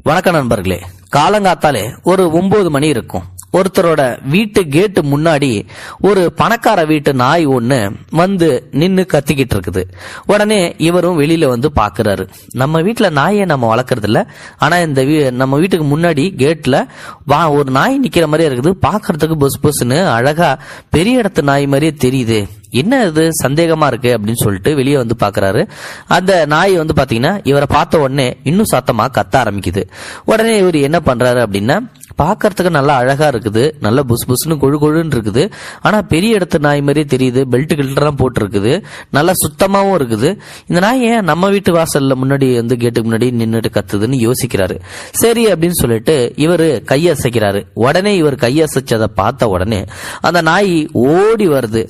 வணக்கம் நண்பர்களே. காலங்காத்தாலே ஒரு 9 மணி இருக்கும். ஒருத்தரோட வீட்டு கேட்டு முன்னாடி ஒரு பணக்கார வீட்டு நாய் ஒண்ணு வந்து நின்னு கத்திக்கிட்டு இருக்குது. உடனே இவரும் வெளியில வந்து பாக்குறாரு. நம்ம வீட்டுல நாயை நம்ம வளர்க்கறது இல்ல, ஆனா இந்த நம்ம வீட்டுக்கு முன்னாடி கேட்ல ஒரு நாய் நிக்கிற மாதிரியே இருக்குது. பாக்குறதுக்கு பொஸ் பொஸ்ன்னு அழகா பெரிய இடத்து நாய் மாதிரியே தெரியுது. என்ன இது சந்தேகமா இருக்கு அப்படின்னு சொல்லிட்டு வெளியே வந்து பாக்குறாரு. அந்த நாய் வந்து பாத்தீங்கன்னா இவரை பார்த்த உடனே இன்னும் சத்தமா கத்த ஆரம்பிக்குது. உடனே இவர் என்ன பண்றாரு அப்படின்னா, பாக்கிறதுக்கு நல்லா அழகா இருக்குது, நல்ல புஸ் புஸ்னு கொழு கொழுன்னு இருக்குது, ஆனா பெரிய இடத்து நாய் மாதிரியே தெரியுது. பெல்ட் கில்ட்லாம் போட்டு இருக்குது, நல்லா சுத்தமாவும் இருக்குது. இந்த நாய் ஏன் நம்ம வீட்டு வாசல்ல முன்னாடி வந்து கேட்டுக்கு முன்னாடி நின்றுட்டு கத்துதுன்னு யோசிக்கிறாரு. சரி அப்படின்னு சொல்லிட்டு இவரு கையசைக்கிறாரு. உடனே இவர் கையசைச்சதை பார்த்த உடனே அந்த நாய் ஓடி வருது.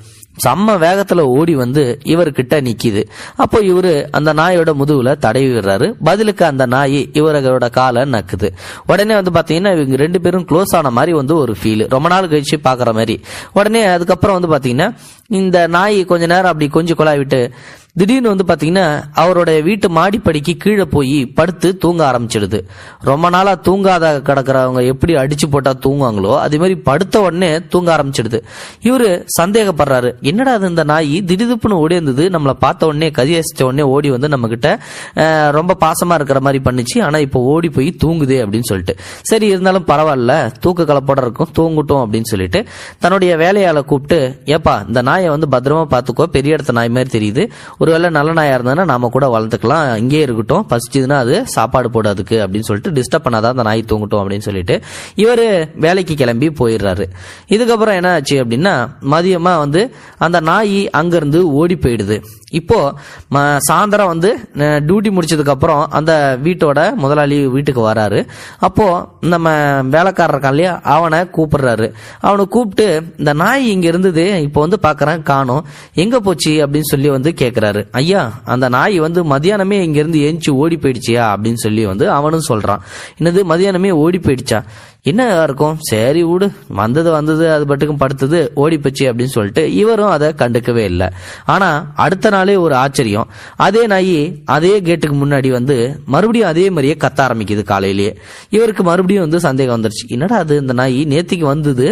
செம்ம வேகத்துல ஓடி வந்து இவர்கிட்ட நிக்குது. அப்போ இவரு அந்த நாயோட முதுகுல தடவி விடுறாரு. பதிலுக்கு அந்த நாய் இவரோட காலை நக்குது. உடனே வந்து பாத்தீங்கன்னா இவங்க 2 பேரும் க்ளோஸ் ஆன மாதிரி வந்து ஒரு ஃபீல், ரொம்ப நாள் கழிச்சு பாக்குற மாதிரி. உடனே அதுக்கப்புறம் வந்து பாத்தீங்கன்னா இந்த நாய் கொஞ்ச நேரம் அப்படி கொஞ்சம் கொலாய் விட்டு திடீர்னு வந்து பாத்தீங்கன்னா அவரோட வீட்டு மாடிப்படிக்கு கீழே போய் படுத்து தூங்க ஆரம்பிச்சிடுது. ரொம்ப நாளா தூங்காத கிடக்கிறவங்க எப்படி அடிச்சு போட்டா தூங்குவாங்களோ அதே மாதிரி படுத்த உடனே தூங்க ஆரம்பிச்சிடுது. இவரு சந்தேகப்படுறாரு, என்னடா அது இந்த நாய் திடீர்னு ஓடி இருந்தது, நம்மளை பார்த்த உடனே கதியசிச்ச உடனே ஓடி வந்து நம்ம கிட்ட ரொம்ப பாசமா இருக்கிற மாதிரி பண்ணுச்சு, ஆனா இப்போ ஓடி போய் தூங்குதே அப்படின்னு சொல்லிட்டு, சரி இருந்தாலும் பரவாயில்ல தூக்க கலப்போட இருக்கும் தூங்கட்டும் அப்படின்னு சொல்லிட்டு தன்னுடைய வேலையாளை கூப்பிட்டு, ஏப்பா இந்த நாயை வந்து பத்திரமா பாத்துக்கோ, பெரிய இடத்த நாய் மாதிரி தெரியுது, ஒருவேளை நல்ல நாயா இருந்தா நாம கூட வளர்த்துக்கலாம், இங்கே இருக்கட்டும், பசிச்சதுன்னா அது சாப்பாடு போடாதுக்கு அப்படின்னு சொல்லிட்டு டிஸ்டர்ப் பண்ணாதான் அந்த நாய் தூங்கட்டும் அப்படின்னு சொல்லிட்டு இவரு வேலைக்கு கிளம்பி போயிடுறாரு. இதுக்கப்புறம் என்ன ஆச்சு அப்படின்னா, மதியமா வந்து அந்த நாய் அங்கிருந்து ஓடி போயிடுது. இப்போ சாயந்தரம் வந்து டியூட்டி முடிச்சதுக்கு அப்புறம் அந்த வீட்டோட முதலாளி வீட்டுக்கு வராரு. அப்போ நம்ம வேலைக்காரர் இருக்கான் இல்லையா, அவனை கூப்பிடுறாரு. அவனை கூப்பிட்டு, இந்த நாய் இங்க இருந்தது, இப்போ வந்து பாக்குறேன் காணோம், எங்க போச்சு அப்படின்னு சொல்லி வந்து கேக்குறாரு. ஐயா, அந்த நாய் வந்து மதியானமே இங்க இருந்து ஏஞ்சி ஓடி போயிடுச்சியா அப்படின்னு சொல்லி வந்து அவனும் சொல்றான். என்னது மதியானமே ஓடி போயிடுச்சா, என்ன இருக்கும், சரி விடு, வந்தது அது பட்டுக்கும் படுத்தது ஓடி போச்சு அப்படின்னு சொல்லிட்டு இவரும் அதை கண்டுக்கவே இல்லை. ஆனா அடுத்த நாளே ஒரு ஆச்சரியம், அதே நாய் அதே கேட்டுக்கு முன்னாடி வந்து மறுபடியும் அதே மாதிரியே கத்த ஆரம்பிக்குது. காலையிலேயே இவருக்கு மறுபடியும் வந்து சந்தேகம் வந்துருச்சு, என்னடா அது இந்த நாய் நேத்திக்கு வந்தது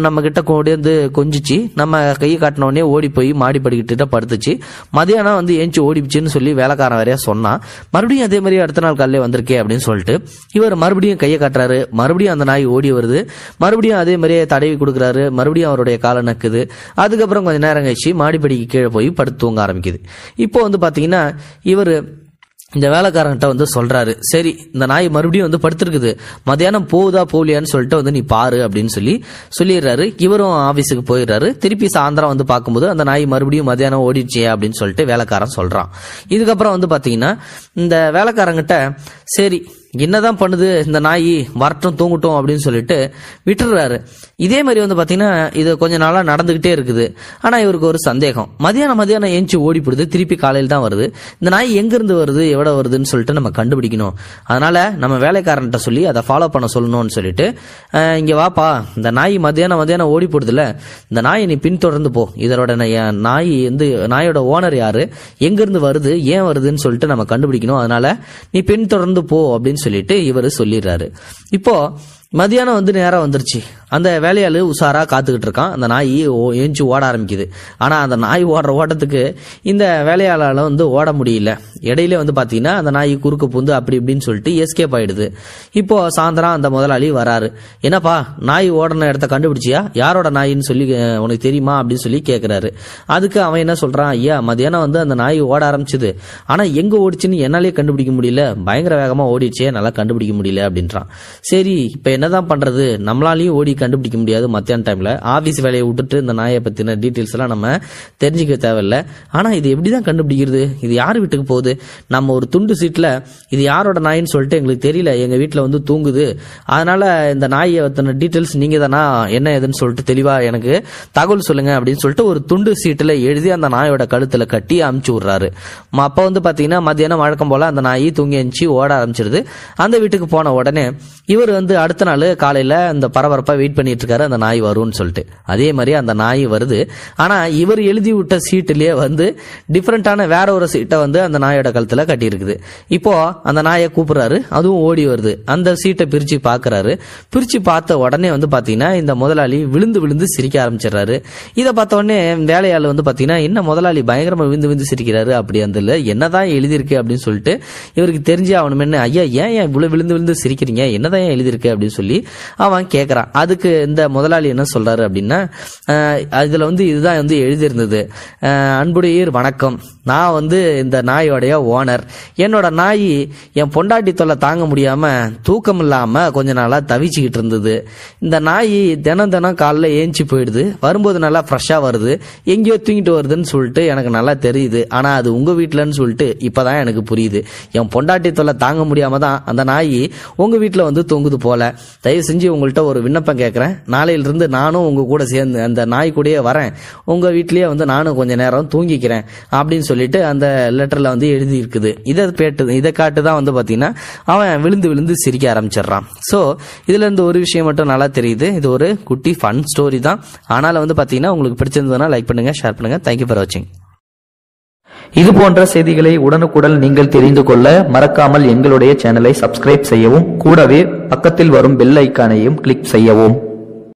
நம்ம கிட்ட ஓடி வந்து கொஞ்சிச்சு, நம்ம கையை காட்டினோடனே ஓடி போய் மாடி படிக்கிட்ட படுத்துச்சு, மதியானம் வந்து ஏஞ்சி ஓடிச்சுன்னு சொல்லி வேலைக்காரன் வரையா சொன்னா, மறுபடியும் அதே மாதிரி அடுத்த நாள் காலையில வந்திருக்கே அப்படின்னு சொல்லிட்டு இவர் மறுபடியும் கையை காட்டுறாரு. மறுபடியும் அந்த நாய் ஓடி வருது, மறுபடியும் அதே மாதிரியே தடவி கொடுக்குறாரு, மறுபடியும் அவருடைய காலை நக்குது. அதுக்கப்புறம் கொஞ்ச நேரம் கழிச்சு மாடிப்படிக்கு கீழே போய் படுத்து தூங்க ஆரம்பிக்குது. இப்போ வந்து பாத்தீங்கன்னா இவரு இந்த வேலைக்காரன்கிட்ட வந்து சொல்றாரு, சரி இந்த நாய் மறுபடியும் வந்து படுத்திருக்குது, மதியானம் போகுதா போலியான்னு சொல்லிட்டு வந்து நீ பாரு அப்படின்னு சொல்லிடுறாரு. இவரும் ஆபீஸுக்கு போயிடுறாரு. திருப்பி சாயந்தரம் வந்து பார்க்கும்போது அந்த நாய் மறுபடியும் மதியானம் ஓடிடுச்சே அப்படின்னு சொல்லிட்டு வேலைக்காரன் சொல்றான். இதுக்கப்புறம் வந்து பாத்தீங்கன்னா இந்த வேலைக்காரங்கிட்ட, சரி என்னதான் பண்ணுது இந்த நாய், வரட்டும் தூங்கட்டும் அப்படின்னு சொல்லிட்டு விட்டுறாரு. இதே மாதிரி வந்து பாத்தீங்கன்னா இது கொஞ்ச நாளா நடந்துகிட்டே இருக்குது. ஆனா இவருக்கு ஒரு சந்தேகம், மதியானம் ஏஞ்சி ஓடி போடுது, திருப்பி காலையில் தான் வருது, இந்த நாய் எங்க இருந்து வருது எவ்வளவு வருதுன்னு சொல்லிட்டு நம்ம கண்டுபிடிக்கணும், அதனால நம்ம வேலைக்காரன்ட்ட சொல்லி அதை ஃபாலோ பண்ண சொல்லணும்னு சொல்லிட்டு, இங்க வாப்பா, இந்த நாய் மதியானம் ஓடி போடுதுல, இந்த நாயை நீ பின்தொடர்ந்து போ, இதோட நாய் வந்து நாயோட ஓனர் யாரு, எங்க இருந்து வருது, ஏன் வருதுன்னு சொல்லிட்டு நம்ம கண்டுபிடிக்கணும், அதனால நீ பின்தொடர்ந்து போ அப்படின்னு சொல்லிட்டு இவரு சொல்லிடுறாரு. இப்போ மதியானம் வந்து நேரம் வந்துருச்சு. அந்த வேலையாளு உஷாரா காத்துக்கிட்டு இருக்கான். அந்த நாய் ஏஞ்சி ஓட ஆரம்பிக்குது. ஆனா அந்த நாய் ஓடுற ஓட்டத்துக்கு இந்த வேலையாளால வந்து ஓட முடியல. இடையில வந்து பாத்தீங்கன்னா அந்த நாய் குறுக்க புந்து அப்படி இப்படின்னு சொல்லிட்டு எஸ்கேப் ஆயிடுது. இப்போ சாயந்தரம் அந்த முதலாளி வராரு. என்னப்பா நாய் ஓடன இடத்த கண்டுபிடிச்சியா, யாரோட நாயின்னு சொல்லி உனக்கு தெரியுமா அப்படின்னு சொல்லி கேக்குறாரு. அதுக்கு அவன் என்ன சொல்றான், ஐயா மதியானம் வந்து அந்த நாய் ஓட ஆரம்பிச்சது, ஆனா எங்க ஓடிச்சுன்னு என்னாலே கண்டுபிடிக்க முடியல, பயங்கர வேகமா ஓடிச்சே, நல்லா கண்டுபிடிக்க முடியல அப்படின்றான். சரி இப்ப என்னதான் பண்றது, நம்மளாலையும் ஓடி கண்டுபிடிக்க முடியாது, மத்தியான டைம்ல ஆபீஸ் வேலையை விட்டுட்டு இந்த நாயை பத்தின டீட்டெயில்ஸ் எல்லாம் நம்ம தெரிஞ்சுக்க தேவையில்லை. ஆனா இது எப்படிதான் கண்டுபிடிக்கிறது, இது யார் வீட்டுக்கு போகுது, நம்ம ஒரு துண்டு சீட்ல இது யாரோட நாயின்னு சொல்லிட்டு எங்களுக்கு தெரியல, எங்க வீட்டுல வந்து தூங்குது, அதனால இந்த நாயை பத்தின டீட்டெயில்ஸ் நீங்க தானா, என்ன ஏதுன்னு சொல்லிட்டு தெளிவா எனக்கு தகவல் சொல்லுங்க அப்படின்னு சொல்லிட்டு ஒரு துண்டு சீட்டுல எழுதி அந்த நாயோட கழுத்துல கட்டி அமுச்சு விடுறாரு. அப்ப வந்து பாத்தீங்கன்னா மத்தியானம் வழக்கம் போல அந்த நாய் தூங்கி எழுந்துச்சு ஓட ஆரம்பிச்சிருது. அந்த வீட்டுக்கு போன உடனே இவர் வந்து அடுத்த நாள் காலையில இந்த பரபரப்பா வெயிட் பண்ணிட்டு இருக்காரு அந்த நாய் வரும்னு சொல்லிட்டு. அதே மாதிரி அந்த நாய் வருது. ஆனா இவர் எழுதி விட்ட சீட்டுலயே வந்து டிஃப்ரெண்டான வேற ஒரு சீட்டை வந்து அந்த நாயோட கழுத்துல கட்டி இருக்குது. இப்போ அந்த நாயை கூப்பிடுறாரு, அதுவும் ஓடி வருது. அந்த சீட்டை பிரிச்சு பாக்குறாரு. பிரிச்சு பார்த்த உடனே வந்து பாத்தீங்கன்னா இந்த முதலாளி விழுந்து விழுந்து சிரிக்க ஆரம்பிச்சிடறாரு. இதை பார்த்த உடனே வேலையாள் வந்து பாத்தீங்கன்னா என்ன முதலாளி பயங்கரமா விழுந்து விழுந்து சிரிக்கிறாரு, அப்படி அந்த என்னதான் எழுதியிருக்கு அப்படின்னு சொல்லிட்டு இவருக்கு தெரிஞ்சு அவனுமே ஐயா ஏன் இவ்வளவு விழுந்து விழுந்து சிரிக்கிறீங்க, என்னதான் எழுதியிருக்கு அப்படின்னு சொல்லி அவன் கேட்கறான். அதுக்கு இந்த முதலாளி என்ன சொல்றாரு அப்படின்னா, அதுல வந்து இதுதான் வந்து எழுதியிருந்தது, அன்புடையீர் வணக்கம், நான் வந்து இந்த நாயோடைய ஓனர். என்னோட நாய் என் பொண்டாட்டி தொல்லை தாங்க முடியாம தூக்கம் இல்லாம கொஞ்ச நாளா தவிச்சுக்கிட்டு இருந்தது. இந்த நாய் தினம் தினம் காலைல ஏஞ்சி போயிடுது, வரும்போது நல்லா ஃப்ரெஷ்ஷா வருது, எங்கேயோ தூங்கிட்டு வருதுன்னு சொல்லிட்டு எனக்கு நல்லா தெரியுது. ஆனா அது உங்க வீட்டுலன்னு சொல்லிட்டு இப்பதான் எனக்கு புரியுது. என் பொண்டாட்டி தொல்லை தாங்க முடியாம தான் அந்த நாய் உங்க வீட்டுல வந்து தொங்குது போல. தயவு செஞ்சு உங்கள்கிட்ட ஒரு விண்ணப்பம் கேட்கறேன், நாளையிலிருந்து நானும் உங்க கூட சேர்ந்து அந்த நாய் கூடயே வரேன், உங்க வீட்லயே வந்து நானும் கொஞ்ச நேரம் தூங்கிக்கிறேன் அப்படின்னு சொல்லிட்டு அந்த லெட்டர்ல வந்து எழுதி இருக்குது. இதை காட்டு தான் வந்து பாத்தீங்கன்னா அவன் விழுந்து விழுந்து சிரிக்க ஆரம்பிச்சிடறான். சோ இதுல இருந்து ஒரு விஷயம் மட்டும் நல்லா தெரியுது, இது ஒரு குட்டி ஃபன் ஸ்டோரி தான். ஆனாலும் வந்து பாத்தீங்கன்னா உங்களுக்கு பிடிச்சிருந்ததுன்னா லைக் பண்ணுங்க, ஷேர் பண்ணுங்க. தேங்க்யூ ஃபார் வாட்சிங். இது போன்ற செய்திகளை உடனுக்குடன் நீங்கள் தெரிந்து கொள்ள மறக்காமல் எங்களுடைய சேனலை சப்ஸ்கிரைப் செய்யவும், கூடவே பக்கத்தில் வரும் பெல் ஐக்கானையும் கிளிக் செய்யவும்.